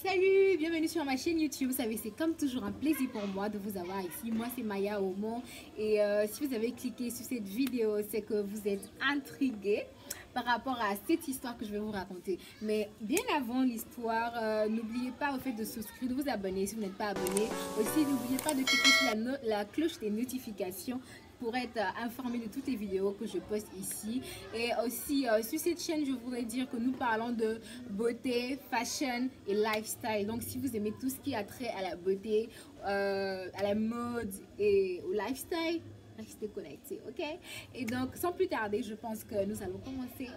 Salut, bienvenue sur ma chaîne YouTube. Vous savez, c'est comme toujours un plaisir pour moi de vous avoir ici. Moi, c'est Maya Aumont. Et si vous avez cliqué sur cette vidéo, c'est que vous êtes intrigué par rapport à cette histoire que je vais vous raconter. Mais bien avant l'histoire, n'oubliez pas au fait de souscrire, de vous abonner si vous n'êtes pas abonné. Aussi, n'oubliez pas de cliquer sur la cloche des notifications pour être informé de toutes les vidéos que je poste ici. Et aussi sur cette chaîne, je voudrais dire que nous parlons de beauté, fashion et lifestyle. Donc si vous aimez tout ce qui a trait à la beauté, à la mode et au lifestyle, restez connectés, ok? Et donc sans plus tarder, je pense que nous allons commencer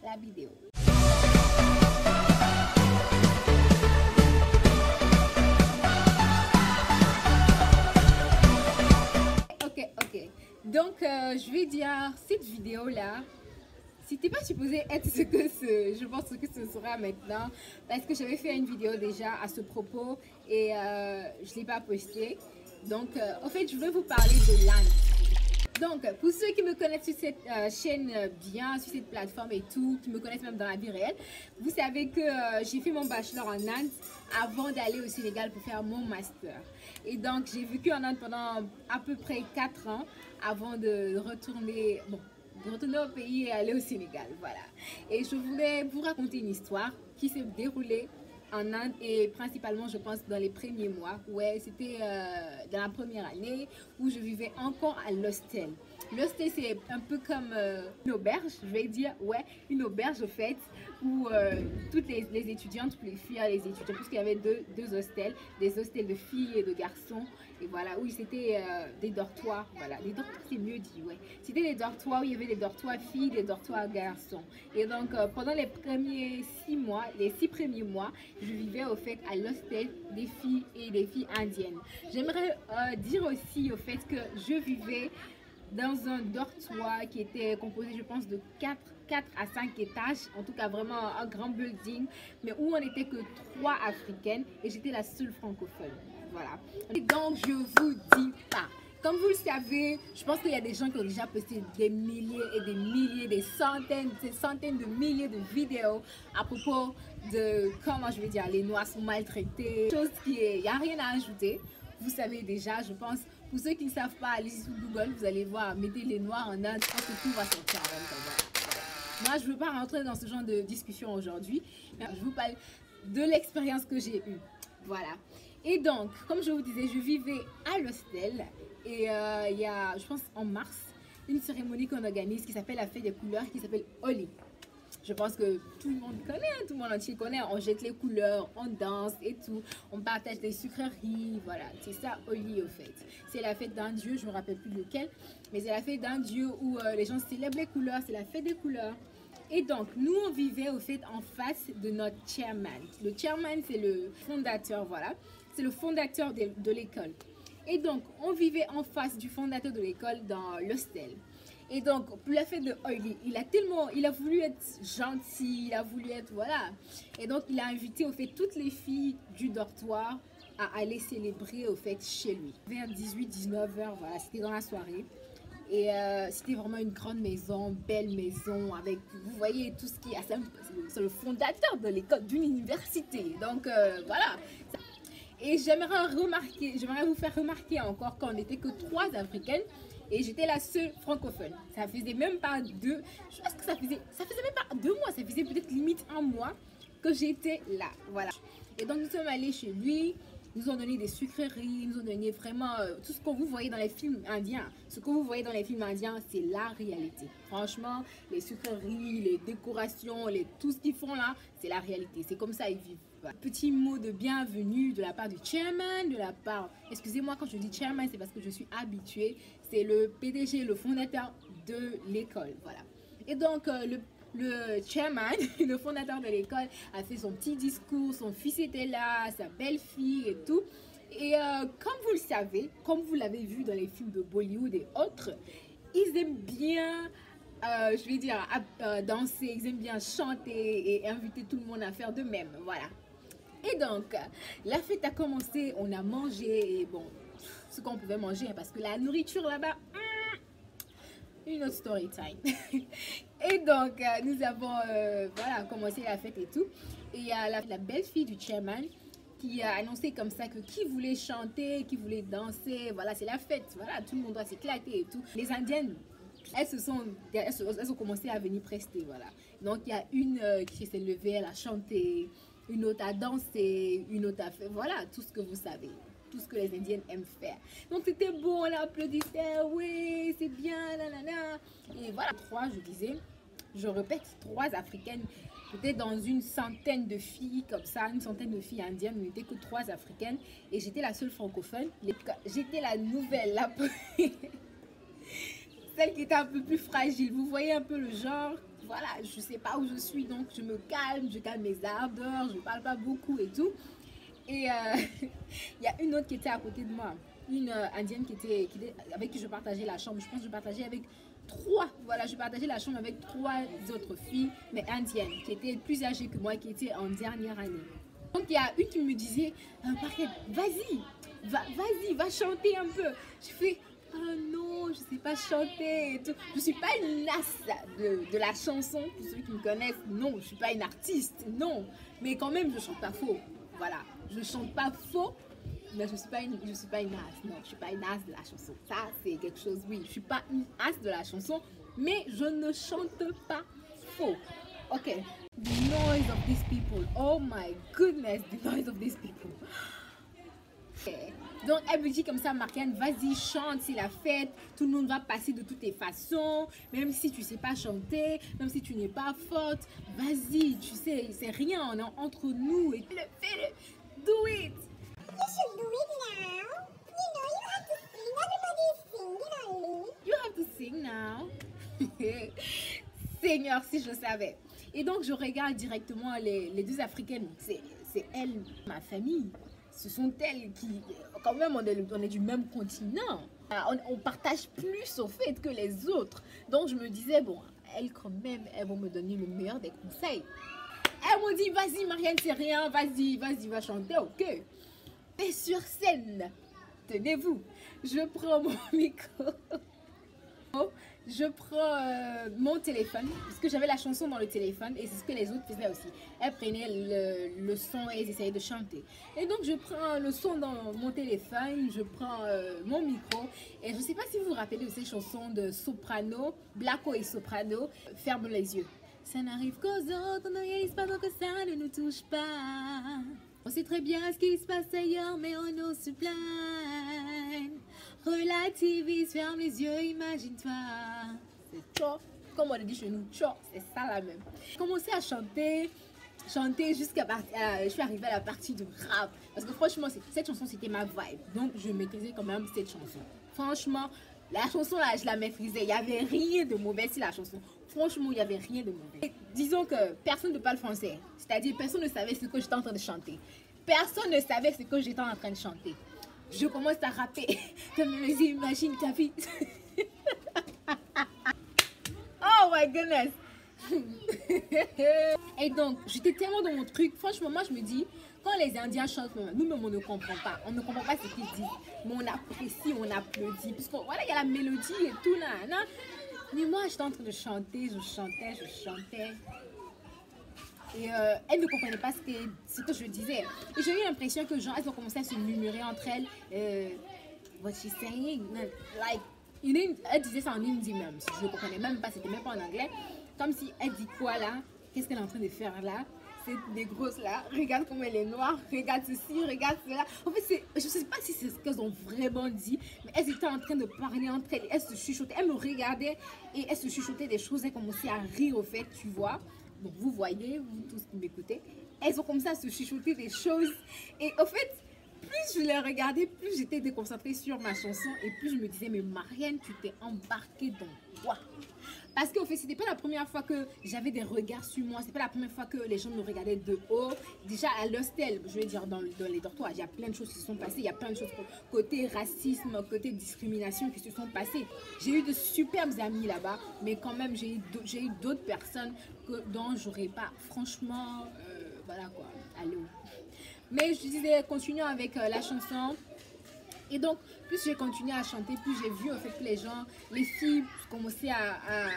la vidéo. Ok. Donc, je vais dire, cette vidéo-là, c'était pas supposé être ce que je pense que ce sera maintenant. Parce que j'avais fait une vidéo déjà à ce propos et je ne l'ai pas postée. Donc, en fait, je veux vous parler de l'Inde. Donc, pour ceux qui me connaissent sur cette chaîne bien, sur cette plateforme et tout, qui me connaissent même dans la vie réelle, vous savez que j'ai fait mon bachelor en Inde avant d'aller au Sénégal pour faire mon master. Et donc, j'ai vécu en Inde pendant à peu près 4 ans avant de retourner, au pays et aller au Sénégal. Voilà. Et je voulais vous raconter une histoire qui s'est déroulée en Inde et principalement je pense dans les premiers mois. Ouais, c'était dans la première année où je vivais encore à l'hostel. L'hostel, c'est un peu comme une auberge, je vais dire, ouais, une auberge au fait, où toutes les étudiantes, toutes les filles, les étudiants, parce qu'il y avait deux hostels, des hostels de filles et de garçons, et voilà, où c'était des dortoirs, voilà, des dortoirs c'est mieux dit, ouais, c'était des dortoirs où il y avait des dortoirs filles, des dortoirs garçons, et donc pendant les premiers 6 mois, les 6 premiers mois, je vivais au fait à l'hostel des filles et des filles indiennes. J'aimerais dire aussi au fait que je vivais dans un dortoir qui était composé, je pense, de 4 à 5 étages, en tout cas vraiment un grand building, mais où on n'était que 3 africaines et j'étais la seule francophone. Voilà. Et donc, je vous dis pas. Comme vous le savez, je pense qu'il y a des gens qui ont déjà posté des milliers et des milliers, des centaines de milliers de vidéos à propos de comment, je vais dire, les Noirs sont maltraités. Chose qui est, il n'y a rien à ajouter. Vous savez déjà, je pense. Pour ceux qui ne savent pas, allez sur Google, vous allez voir, mettez les Noirs en Inde, je pense que tout va sortir en même temps. Voilà. Moi, je ne veux pas rentrer dans ce genre de discussion aujourd'hui, mais je vous parle de l'expérience que j'ai eue. Voilà. Et donc, comme je vous disais, je vivais à l'hostel et il y a, je pense en mars, une cérémonie qu'on organise qui s'appelle la fête des couleurs, qui s'appelle Holi. Je pense que tout le monde connaît, tout le monde entier connaît. On jette les couleurs, on danse et tout. On partage des sucreries, voilà. C'est ça, Holi, au fait. C'est la fête d'un dieu, je ne me rappelle plus lequel. Mais c'est la fête d'un dieu où les gens célèbrent les couleurs. C'est la fête des couleurs. Et donc, nous, on vivait, au fait, en face de notre chairman. Le chairman, c'est le fondateur, voilà. C'est le fondateur de l'école. Et donc, on vivait en face du fondateur de l'école dans l'hostel. Et donc, pour la fête de Holi, il a voulu être gentil, il a voulu être, voilà. Et donc, il a invité, au fait, toutes les filles du dortoir à aller célébrer, au fait, chez lui. Vers 18-19 h, voilà, c'était dans la soirée. Et c'était vraiment une grande maison, belle maison, avec, vous voyez, tout ce qui est, c'est le fondateur de l'école, d'une université. Donc, voilà. Et j'aimerais vous faire remarquer encore qu'on n'était que 3 Africaines. Et j'étais la seule francophone. Ça faisait même pas 2, je pense que ça faisait même pas 2 mois, ça faisait peut-être limite 1 mois que j'étais là, voilà. Et donc nous sommes allés chez lui, nous ont donné des sucreries, nous ont donné vraiment tout ce que vous voyez dans les films indiens. Ce que vous voyez dans les films indiens, c'est la réalité. Franchement, les sucreries, les décorations, tout ce qu'ils font là, c'est la réalité. C'est comme ça ils vivent. Petit mot de bienvenue de la part du chairman, excusez-moi quand je dis chairman, c'est parce que je suis habituée, c'est le PDG, le fondateur de l'école, voilà. Et donc le chairman, le fondateur de l'école, a fait son petit discours, son fils était là, sa belle-fille et tout. Et comme vous le savez, comme vous l'avez vu dans les films de Bollywood et autres, ils aiment bien je vais dire, danser, ils aiment bien chanter et inviter tout le monde à faire de même, voilà. Et donc, la fête a commencé, on a mangé, et bon, ce qu'on pouvait manger, parce que la nourriture là-bas, une autre story time. Et donc, nous avons voilà, commencé la fête et tout. Et il y a la belle-fille du chairman qui a annoncé comme ça que qui voulait chanter, qui voulait danser, voilà, c'est la fête, voilà, tout le monde doit s'éclater et tout. Les Indiennes, elles ont commencé à venir prester, voilà. Donc il y a une qui s'est levée, elle a chanté, une autre a dansé, une autre a fait, voilà, tout ce que vous savez, tout ce que les Indiennes aiment faire. Donc c'était beau, on applaudissait, oui, c'est bien, nanana. Et voilà, je disais, je répète, 3 Africaines. J'étais dans une centaine de filles comme ça, une centaine de filles indiennes, on n'était que 3 Africaines et j'étais la seule francophone. J'étais la nouvelle, celle qui était un peu plus fragile. Vous voyez un peu le genre, voilà, je sais pas où je suis, donc je me calme, je calme mes ardeurs, je parle pas beaucoup et tout. Et il y a une autre qui était à côté de moi, une indienne avec qui je partageais la chambre. Je pense que je partageais avec 3, voilà, je partageais la chambre avec 3 autres filles, mais indiennes, qui étaient plus âgées que moi, qui étaient en dernière année. Donc il y a une qui me disait, Mariette, vas-y, va chanter un peu. Je fais, oh non, je sais pas chanter et tout. Je suis pas une as de la chanson, pour ceux qui me connaissent, non, je suis pas une artiste, non. Mais quand même, je chante pas faux, voilà, je chante pas faux. Mais je ne suis pas une as, non, je suis pas une as de la chanson. Ça, c'est quelque chose, oui, je suis pas une as de la chanson, mais je ne chante pas faux. Ok. The noise of these people. Oh my goodness, the noise of these people. Okay. Donc, elle me dit comme ça, Marianne, vas-y, chante, c'est la fête, tout le monde va passer de toutes les façons, même si tu sais pas chanter, même si tu n'es pas forte, vas-y, tu sais, c'est rien, on est entre nous, et fais-le, do it. You should do it now. You have to sing. Everybody sing, you know. You have to sing now. Seigneur, si je savais. Et donc, je regarde directement les 2 Africaines. C'est elles, ma famille. Ce sont elles qui, quand même, on est du même continent. On partage plus au fait que les autres. Donc, je me disais, bon, elles, quand même, elles vont me donner le meilleur des conseils. Elles m'ont dit, vas-y, Marianne, c'est rien. Vas-y, va chanter, ok. Et sur scène, tenez-vous, je prends mon micro, je prends mon téléphone, parce que j'avais la chanson dans le téléphone, et c'est ce que les autres faisaient aussi. Elles prenaient le son et elles essayaient de chanter. Et donc je prends le son dans mon téléphone, je prends mon micro, et je ne sais pas si vous vous rappelez de ces chansons de Soprano, Blacko et Soprano, Ferme les yeux. Ça n'arrive qu'aux autres, on ne réalise pas donc que ça ne nous touche pas. On sait très bien ce qui se passe ailleurs, mais on nous supplie. Relativise, ferme les yeux, imagine-toi. C'est chaud, comme on le dit chez nous, chaud, c'est ça la même. J'ai commencé à chanter jusqu'à je suis arrivée à la partie de rap. Parce que franchement, cette chanson, c'était ma vibe. Donc, je maîtrisais quand même cette chanson. Franchement, la chanson là, je la maîtrisais. Il n'y avait rien de mauvais sur la chanson. Franchement, il n'y avait rien de mauvais. Et disons que personne ne parle français. C'est-à-dire, personne ne savait ce que j'étais en train de chanter. Personne ne savait ce que j'étais en train de chanter. Je commence à rapper. Comme les imagine ta vie. Oh my goodness. Et donc, j'étais tellement dans mon truc. Franchement, moi, je me dis, quand les Indiens chantent, nous-mêmes, on ne comprend pas. On ne comprend pas ce qu'ils disent. Mais on apprécie, on applaudit. Parce que voilà, il y a la mélodie et tout là. Hein? Mais moi, j'étais en train de chanter, je chantais. Et elles ne comprenaient pas ce que je disais. Et j'ai eu l'impression que genre, elles ont commencé à se murmurer entre elles. What she's saying? Like, elle disait ça en hindi même. Je ne comprenais même pas, c'était même pas en anglais. Comme si elle dit quoi là? Qu'est-ce qu'elle est en train de faire là? C'est des grosses là. Regarde comme elle est noire. Regarde ceci, regarde cela. En fait, je ne sais pas si c'est ce qu'elles ont vraiment dit. Mais elles étaient en train de parler entre elles. Elles se chuchotaient. Elles me regardaient et elles se chuchotaient des choses. Elles commençaient à rire au fait, tu vois. Donc vous voyez, vous tous qui m'écoutez. Elles ont commencé à se chuchoter des choses. Et au fait, plus je les regardais, plus j'étais déconcentrée sur ma chanson. Et plus je me disais, mais Marianne, tu t'es embarquée dans quoi? Parce qu'au fait, c'était pas la première fois que j'avais des regards sur moi. C'est pas la première fois que les gens me regardaient de haut. Déjà à l'hostel, je veux dire dans les dortoirs, il y a plein de choses qui se sont passées. Il y a plein de choses côté racisme, côté discrimination qui se sont passées. J'ai eu de superbes amis là-bas, mais quand même j'ai eu d'autres personnes dont j'aurais pas. Franchement, voilà quoi. Allô. Mais je disais, continuons avec la chanson. Et donc, plus j'ai continué à chanter, plus j'ai vu en fait que les gens, les filles commençaient à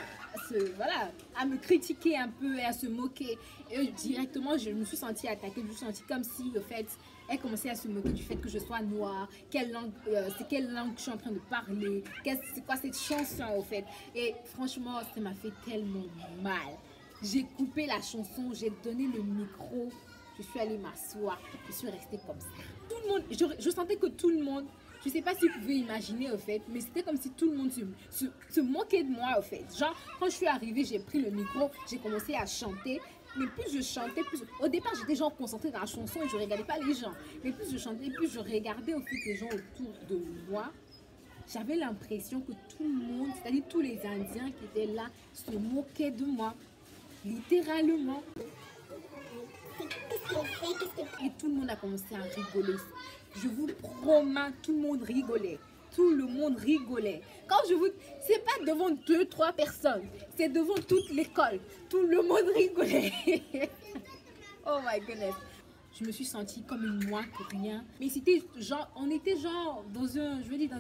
voilà, à me critiquer un peu et à se moquer. Et directement, je me suis sentie attaquée. Je me suis sentie comme si, au fait, elle commençait à se moquer du fait que je sois noire. C'est quelle langue je suis en train de parler. C'est quoi cette chanson, au fait. Et franchement, ça m'a fait tellement mal. J'ai coupé la chanson, j'ai donné le micro. Je suis allée m'asseoir. Je suis restée comme ça. Tout le monde, je sentais que tout le monde, je sais pas si vous pouvez imaginer au fait, mais c'était comme si tout le monde se moquait de moi au fait. Genre, quand je suis arrivée, j'ai pris le micro, j'ai commencé à chanter. Mais plus je chantais, plus... Au départ, j'étais genre concentrée dans la chanson et je regardais pas les gens. Mais plus je chantais, plus je regardais au fait les gens autour de moi. J'avais l'impression que tout le monde, c'est-à-dire tous les Indiens qui étaient là, se moquaient de moi. Littéralement. Et tout le monde a commencé à rigoler. Je vous promets, tout le monde rigolait. Tout le monde rigolait. Quand je vous... C'est pas devant 2-3 personnes. C'est devant toute l'école. Tout le monde rigolait. Oh my goodness. Je me suis sentie comme une moins que rien. Mais c'était genre... On était genre dans un... Je veux dire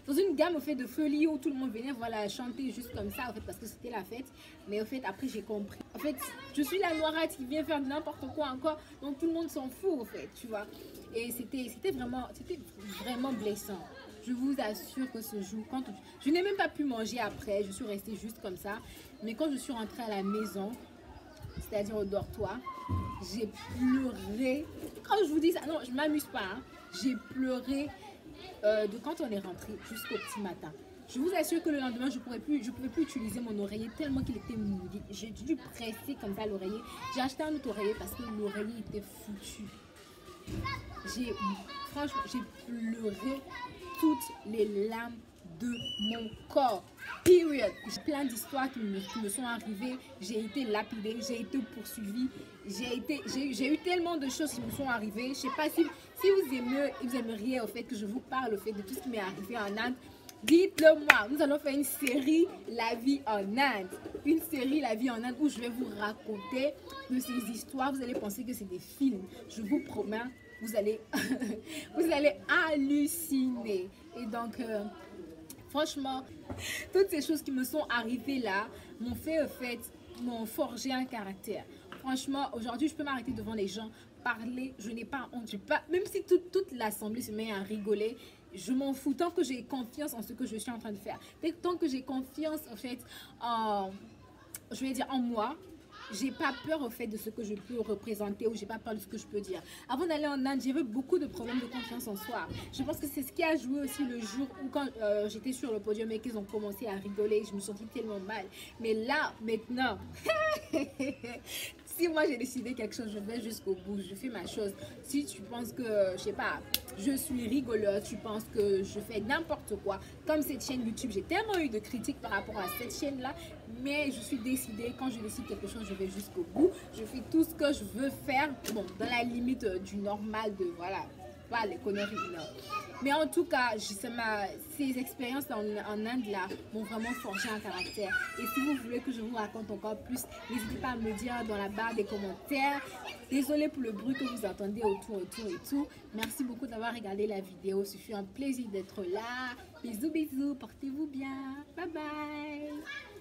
dans une gamme au fait de folie où tout le monde venait voilà chanter juste comme ça en fait parce que c'était la fête. Mais au fait après j'ai compris. En fait je suis la noirate qui vient faire n'importe quoi encore. Donc tout le monde s'en fout au fait, tu vois. Et c'était vraiment blessant. Je vous assure que ce jour, quand je n'ai même pas pu manger après, je suis restée juste comme ça. Mais quand je suis rentrée à la maison, c'est-à-dire au dortoir, j'ai pleuré. Quand je vous dis ça, non, je m'amuse pas. Hein. J'ai pleuré de quand on est rentré jusqu'au petit matin. Je vous assure que le lendemain, je ne pouvais plus utiliser mon oreiller tellement qu'il était mouillé. J'ai dû presser comme ça l'oreiller. J'ai acheté un autre oreiller parce que l'oreiller était foutu. Franchement, j'ai pleuré toutes les larmes de mon corps. Period. J'ai plein d'histoires qui me sont arrivées. J'ai été lapidée, j'ai été poursuivie. J'ai eu tellement de choses qui me sont arrivées. Je sais pas si vous aimeriez au fait que je vous parle au fait de tout ce qui m'est arrivé en Inde. Dites-le moi. Nous allons faire une série La vie en Inde. Une série La vie en Inde où je vais vous raconter de ces histoires. Vous allez penser que c'est des films. Je vous promets, vous allez halluciner. Et donc, franchement, toutes ces choses qui me sont arrivées là m'ont forgé un caractère. Franchement, aujourd'hui, je peux m'arrêter devant les gens, parler, je n'ai pas honte. Même si toute l'assemblée se met à rigoler, je m'en fous tant que j'ai confiance en ce que je suis en train de faire. Tant que j'ai confiance en fait en moi, j'ai pas peur au fait de ce que je peux représenter ou j'ai pas peur de ce que je peux dire. Avant d'aller en Inde, j'avais beaucoup de problèmes de confiance en soi. Je pense que c'est ce qui a joué aussi le jour où quand j'étais sur le podium et qu'ils ont commencé à rigoler, je me sentais tellement mal. Mais là, maintenant, si moi j'ai décidé quelque chose, je vais jusqu'au bout, je fais ma chose. Si tu penses que, je sais pas, je suis rigoleuse, tu penses que je fais n'importe quoi, comme cette chaîne YouTube, j'ai tellement eu de critiques par rapport à cette chaîne-là, mais je suis décidée, quand je décide quelque chose, je vais jusqu'au bout. Je fais tout ce que je veux faire, bon, dans la limite du normal, de voilà, pas les conneries, non. Mais en tout cas, ces expériences en Inde là m'ont vraiment forgé un caractère. Et si vous voulez que je vous raconte encore plus, n'hésitez pas à me dire dans la barre des commentaires. Désolée pour le bruit que vous entendez autour et tout. Merci beaucoup d'avoir regardé la vidéo. Ce fut un plaisir d'être là. Bisous, bisous. Portez-vous bien. Bye bye.